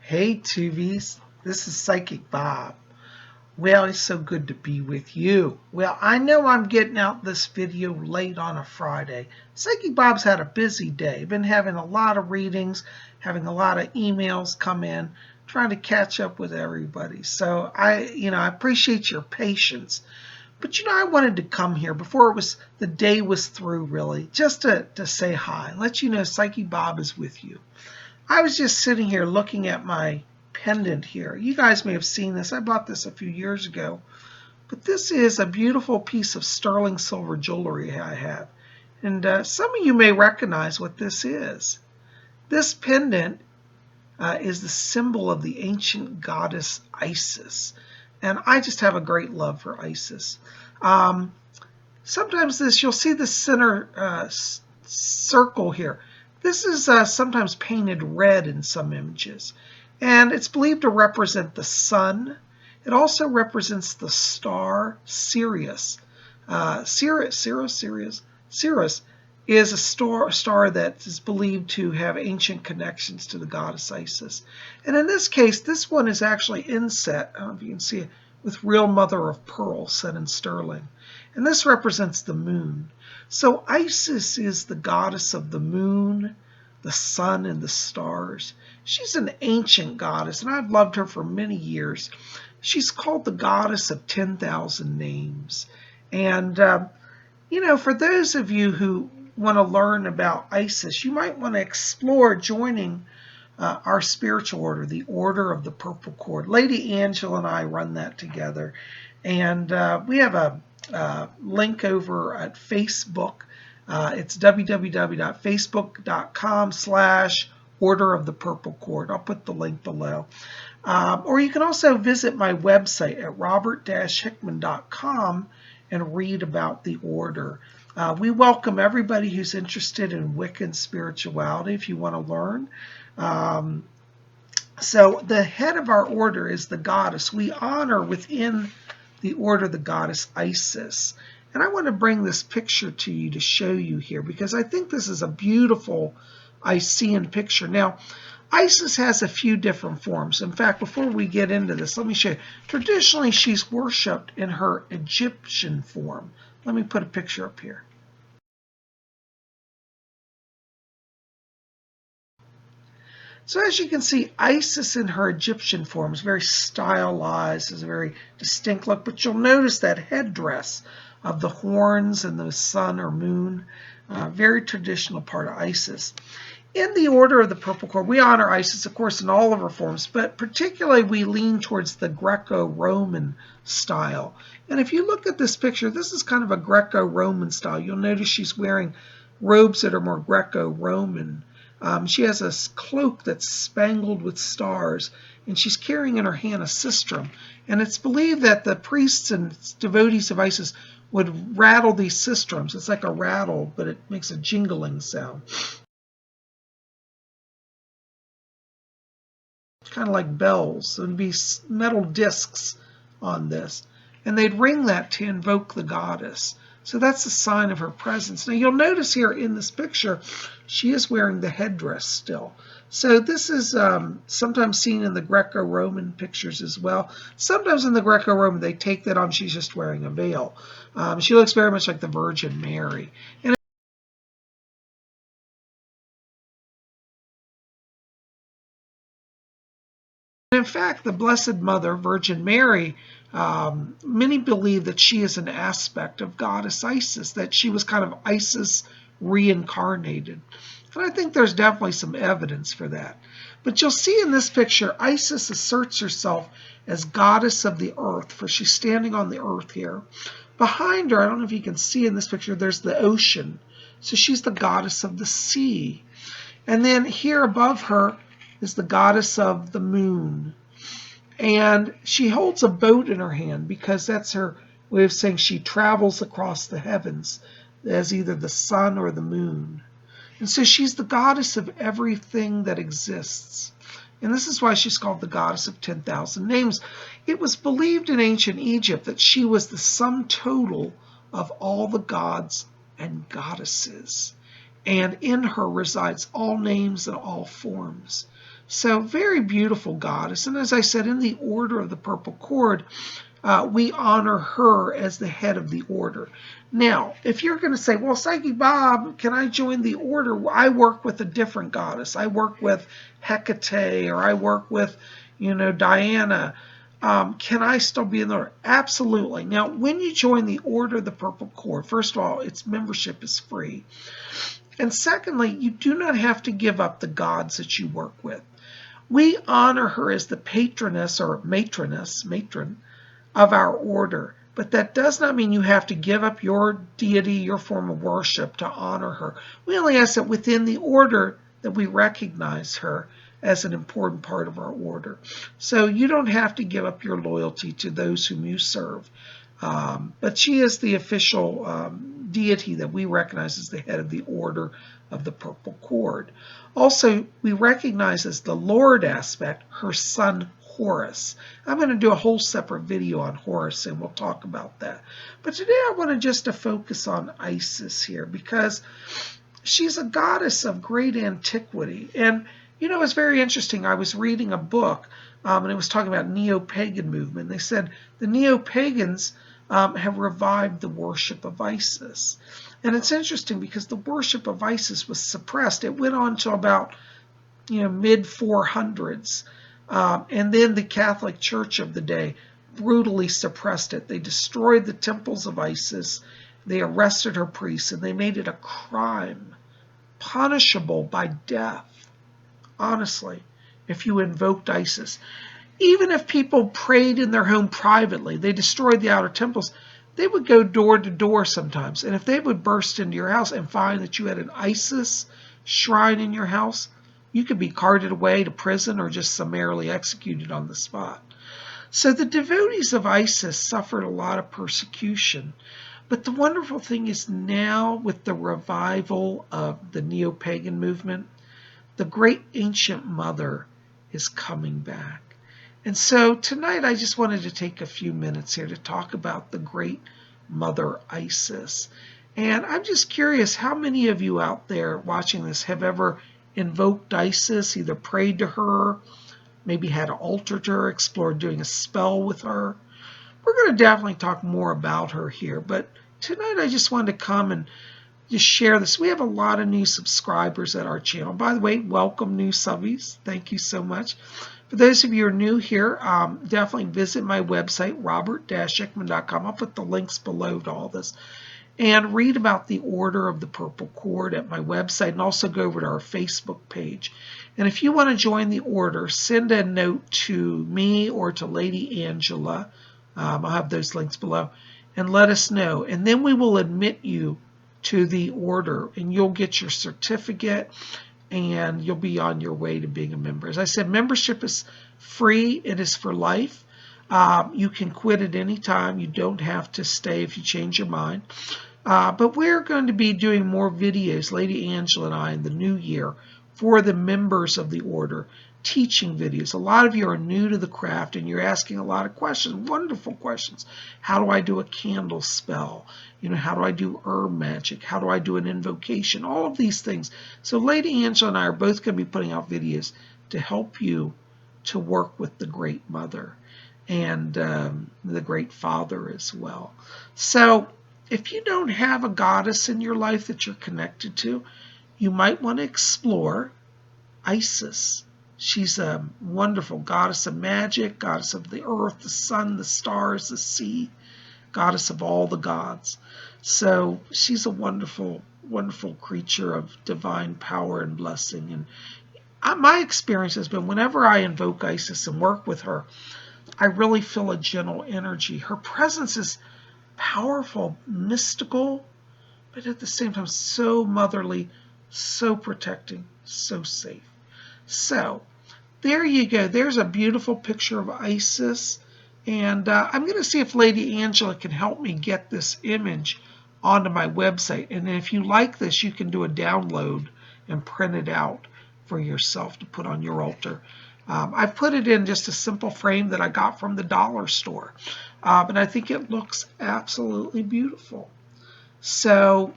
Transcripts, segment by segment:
Hey Tubies, this is Psychic Bob. Well, it's so good to be with you. Well, I know I'm getting out this video late on a Friday. Psychic Bob's had a busy day. Been having a lot of readings, having a lot of emails come in, trying to catch up with everybody. So I appreciate your patience. But I wanted to come here before the day was through, really, just to say hi, let you know Psychic Bob is with you. I was just sitting here looking at my pendant here. You guys may have seen this. I bought this a few years ago. But this is a beautiful piece of sterling silver jewelry I have. And some of you may recognize what this is. This pendant is the symbol of the ancient goddess Isis. And I just have a great love for Isis. Sometimes you'll see the center circle here. This is sometimes painted red in some images, and it's believed to represent the sun. It also represents the star Sirius. Sirius is a star that is believed to have ancient connections to the goddess Isis. And in this case, this one is actually inset, I don't know if you can see it, with real mother of pearl set in sterling. And this represents the moon. So Isis is the goddess of the moon, the sun, and the stars. She's an ancient goddess, and I've loved her for many years. She's called the goddess of 10,000 names. And, for those of you who want to learn about Isis, you might want to explore joining our spiritual order, the Order of the Purple Cord. Lady Angela and I run that together. And we have a link over at Facebook. It's www.facebook.com/Order of the Purple Cord. I'll put the link below. Or you can also visit my website at robert-hickman.com and read about the order. We welcome everybody who's interested in Wiccan spirituality if you want to learn. So the head of our order is the goddess. We honor within the order the goddess Isis. And I want to bring this picture to you to show you here because I think this is a beautiful Isean picture. Now, Isis has a few different forms. In fact, before we get into this, let me show you. Traditionally, she's worshipped in her Egyptian form. Let me put a picture up here. So as you can see, Isis in her Egyptian form is very stylized, is a very distinct look, but you'll notice that headdress of the horns and the sun or moon, very traditional part of Isis. In the Order of the Purple Cord, we honor Isis, of course, in all of her forms, but particularly we lean towards the Greco-Roman style. And if you look at this picture, this is kind of a Greco-Roman style. You'll notice she's wearing robes that are more Greco-Roman. She has a cloak that's spangled with stars, and she's carrying in her hand a sistrum. And it's believed that the priests and devotees of Isis would rattle these sistrums. It's like a rattle, but it makes a jingling sound. Kind of like bells. So there'd be metal discs on this. And they'd ring that to invoke the goddess. So that's a sign of her presence. Now you'll notice here in this picture, she is wearing the headdress still. So this is sometimes seen in the Greco-Roman pictures as well. Sometimes in the Greco-Roman, they take that on. She's just wearing a veil. She looks very much like the Virgin Mary. And in fact, the Blessed Mother, Virgin Mary, many believe that she is an aspect of goddess Isis, that she was kind of Isis reincarnated. And I think there's definitely some evidence for that. But you'll see in this picture, Isis asserts herself as goddess of the earth, for she's standing on the earth here. Behind her, I don't know if you can see in this picture, there's the ocean. So she's the goddess of the sea. And then here above her is the goddess of the moon. And she holds a boat in her hand because that's her way of saying she travels across the heavens as either the sun or the moon. And so she's the goddess of everything that exists. And this is why she's called the goddess of 10,000 names. It was believed in ancient Egypt that she was the sum total of all the gods and goddesses. And in her resides all names and all forms. So very beautiful goddess. And as I said, in the order of the purple cord, we honor her as the head of the order. Now, if you're going to say, well, Psychic Bob, can I join the order? I work with a different goddess. I work with Hecate, or I work with, Diana. Can I still be in the order? Absolutely. Now, when you join the Order of the Purple Cord, first of all, its membership is free. And secondly, you do not have to give up the gods that you work with. We honor her as the patroness or matron of our order. But that does not mean you have to give up your deity, your form of worship to honor her. We only ask that within the order that we recognize her as an important part of our order. So you don't have to give up your loyalty to those whom you serve. But she is the official deity that we recognize as the head of the Order of the Purple Cord. Also, we recognize as the Lord aspect her son Horus. I'm going to do a whole separate video on Horus, and we'll talk about that. But today I wanted just to focus on Isis here, because she's a goddess of great antiquity. And, it's very interesting. I was reading a book, and it was talking about neo-pagan movement. They said the neo-pagans have revived the worship of Isis. And it's interesting because the worship of Isis was suppressed. It went on to about, mid 400s. And then the Catholic Church of the day brutally suppressed it. They destroyed the temples of Isis. They arrested her priests, and they made it a crime, punishable by death, honestly, if you invoked Isis. Even if people prayed in their home privately, they destroyed the outer temples. They would go door to door sometimes. And if they would burst into your house and find that you had an Isis shrine in your house, you could be carted away to prison or just summarily executed on the spot. So the devotees of Isis suffered a lot of persecution. But the wonderful thing is now, with the revival of the neo-pagan movement, the great ancient mother is coming back. And so tonight I just wanted to take a few minutes here to talk about the great mother Isis. And I'm just curious, how many of you out there watching this have ever invoked Isis, either prayed to her, maybe had an altar to her, explored doing a spell with her? We're going to definitely talk more about her here, but tonight I just wanted to come and just share this. We have a lot of new subscribers at our channel. By the way, welcome new subbies. Thank you so much. For those of you who are new here, definitely visit my website, robert-hickman.com. I'll put the links below to all this. And read about the Order of the Purple Cord at my website, and also go over to our Facebook page. And if you want to join the order, send a note to me or to Lady Angela. I'll have those links below. And let us know. And then we will admit you to the order, and you'll get your certificate, and you'll be on your way to being a member. As I said, membership is free. It is for life. You can quit at any time. You don't have to stay if you change your mind. But we're going to be doing more videos, Lady Angela and I, in the new year for the members of the order, teaching videos. A lot of you are new to the craft, and you're asking a lot of questions, wonderful questions. How do I do a candle spell? How do I do herb magic? How do I do an invocation? All of these things. So Lady Angela and I are both going to be putting out videos to help you to work with the Great Mother and the Great Father as well. So if you don't have a goddess in your life that you're connected to, you might want to explore Isis. She's a wonderful goddess of magic, goddess of the earth, the sun, the stars, the sea, goddess of all the gods. So she's a wonderful, wonderful creature of divine power and blessing. And my experience has been, whenever I invoke Isis and work with her, I really feel a gentle energy. Her presence is powerful, mystical, but at the same time so motherly, so protecting, so safe. So there you go. There's a beautiful picture of Isis. And I'm going to see if Lady Angela can help me get this image onto my website. And if you like this, you can do a download and print it out for yourself to put on your altar. I've put it in just a simple frame that I got from the dollar store. And I think it looks absolutely beautiful. So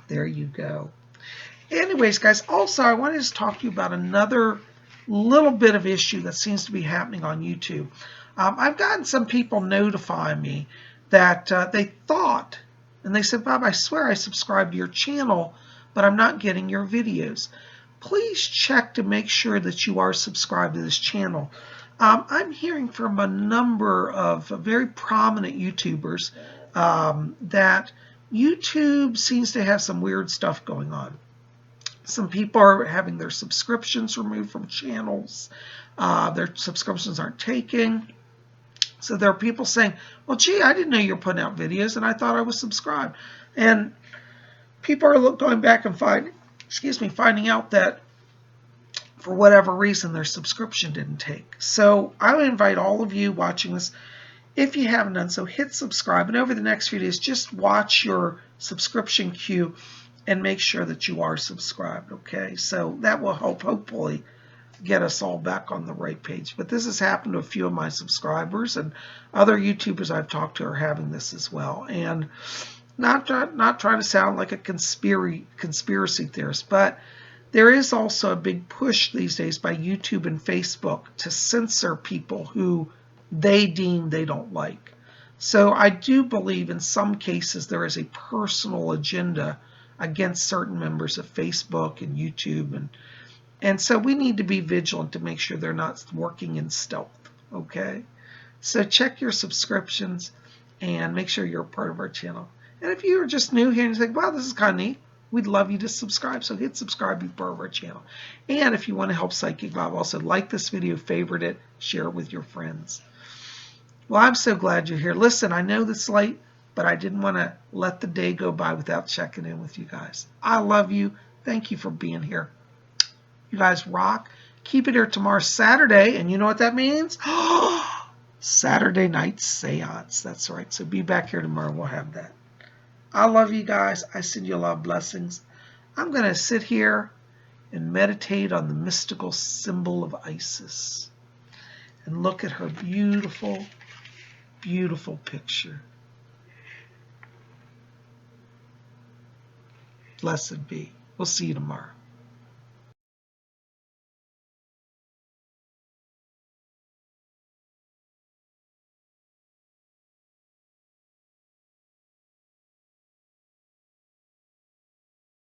there you go. Anyways, guys, also I wanted to talk to you about another little bit of issue that seems to be happening on YouTube. I've gotten some people notify me that they thought, and they said, Bob, I swear I subscribe to your channel, but I'm not getting your videos. Please check to make sure that you are subscribed to this channel. I'm hearing from a number of very prominent YouTubers that YouTube seems to have some weird stuff going on. Some people are having their subscriptions removed from channels. Their subscriptions aren't taking. So there are people saying, well, gee, I didn't know you were putting out videos, and I thought I was subscribed. And people are going back and finding out that for whatever reason, their subscription didn't take. So I would invite all of you watching this, if you haven't done so, hit subscribe. And over the next few days, just watch your subscription queue and make sure that you are subscribed, okay? So that will help, hopefully, get us all back on the right page. But this has happened to a few of my subscribers, and other YouTubers I've talked to are having this as well. And not trying to sound like a conspiracy theorist, but there is also a big push these days by YouTube and Facebook to censor people who they deem they don't like. So I do believe in some cases there is a personal agenda against certain members of Facebook and YouTube, and so we need to be vigilant to make sure they're not working in stealth, okay? So check your subscriptions and make sure you're a part of our channel. And if you're just new here and you think, wow, this is kind of neat, we'd love you to subscribe. So hit subscribe, be part of our channel. And if you want to help Psychic Bob, also like this video, favorite it, share it with your friends. Well, I'm so glad you're here. Listen, I know this late, but I didn't want to let the day go by without checking in with you guys. I love you. Thank you for being here. You guys rock. Keep it here tomorrow, Saturday, and you know what that means? Saturday night seance. That's right. So be back here tomorrow. We'll have that. I love you guys. I send you a lot of blessings. I'm going to sit here and meditate on the mystical symbol of Isis and look at her beautiful, beautiful picture. Blessed be. We'll see you tomorrow.